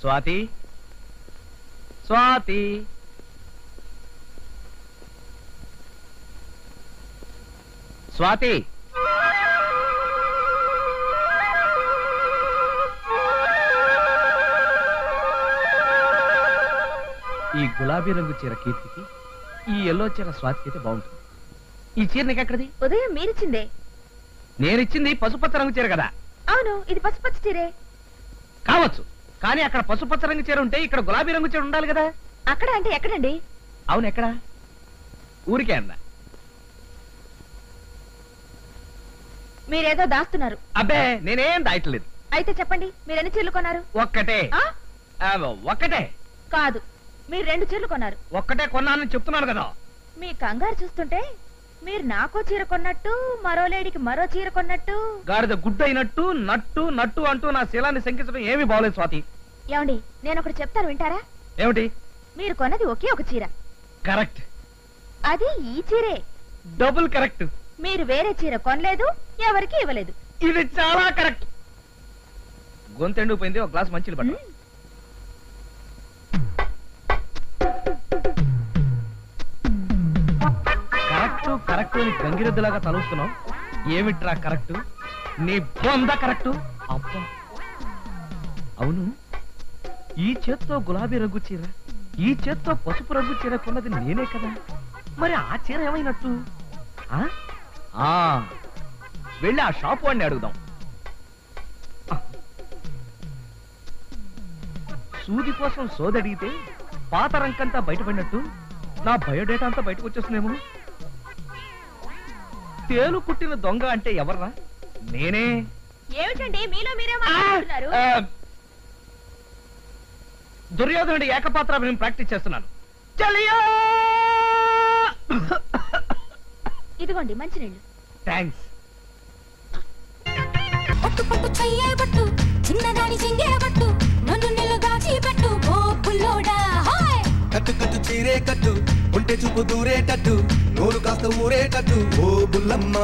స్వాతి స్వాతి స్వాతి ఈ గులాబీ రంగు చీర కీర్తికి, ఈ ఎల్లో చీర స్వాతికి అయితే బాగుంటుంది. ఈ చీర నీకెక్కడిది? ఉదయం మీరిచ్చిందే. నేనిచ్చింది పసుపచ్చ రంగు చీర కదా? అవును, ఇది పసుపచ్చ చీరే కావచ్చు, కానీ అక్కడ పసుపచ్చ రంగు చీర ఉంటే ఇక్కడ గులాబీ రంగు చీర ఉండాలి కదా? అక్కడ అంటే ఎక్కడండి? అవును, ఎక్కడ? ఊరికే అన్నా. మీరేదో దాస్తున్నారు. అబ్బే, నేనేం దాయట్లేదు. అయితే చెప్పండి, మీరు ఎన్ని చీరలు కొన్నారు? ఒక్కటే. ఒక్కటే కాదు, మీరు 2 చీరలు కొన్నారు. ఒక్కటే కొన్నానని చెప్తున్నాను కదా. మీ కంగారు చూస్తుంటే మీరు నాకో చీర కొన్నట్టు, మరో లేడీకి మరో చీర కొన్నట్టు. గాడిద గుడ్డ అయినట్టు నట్టు నట్టు అంటూ నా శీలాన్ని శంకించడం ఏమీ బాగోలేదు స్వాతి. ఏమండి, నేను ఒకటి చెప్తాను, వింటారా? ఏమిటి? మీరు కొన్నది ఒకే ఒక చీర. కరెక్ట్. అది ఈ చీరే. Double correct. మీరు వేరే చీర కొనలేదు, ఎవరికి ఇవ్వలేదు. ఇది చాలా కరెక్ట్. గొంతెండుపోయింది, ఒక గ్లాస్ మంచిది పట్టు. కరెక్ట్ కరెక్ట్ అని గంగిరెద్దులాగా తలుస్తున్నావు. ఏమిట్రా కరెక్ట్? నీ బొంద కరెక్ట్. అబ్బా, అవును, ఈ చేత్తో గులాబీ రంగు చీర, ఈ చేత్తో పసుపు రంగు చీర కొన్నది నేనే కదా. మరి ఆ చీర ఏమైనట్టు? వెళ్ళి ఆ షాప్ వాడిని అడుగుదాం. సూది కోసం సోదడిగితే పాత రంకంతా బయటపడినట్టు నా బయోడేటా అంతా బయటకు వచ్చేస్తుందేమో. తేలు కుట్టిన దొంగ అంటే ఎవర్రా? నేనే. ఏమిటండి మీలో మీరే మాట్లాడుతున్నారు? దుర్యోధనుడి ఏకపాత్రాభినయం ప్రాక్టీస్ చేస్తున్నాను. ఇదిగోండి మంచినీళ్ళు. థ్యాంక్స్. పట్టు పట్టు చెయ్యబట్టు, చిన్నదాని చెంగేబట్టు, నన్ను నిలుగాచి పెట్టు ఓ పుల్లోడా. హాయ్ కట్టు కట్టు చీరే కట్టు, ఉంటే చూపు దూరేటట్టు, నోరు కాస్త ఊరేటట్టు ఓ బుల్లమ్మ.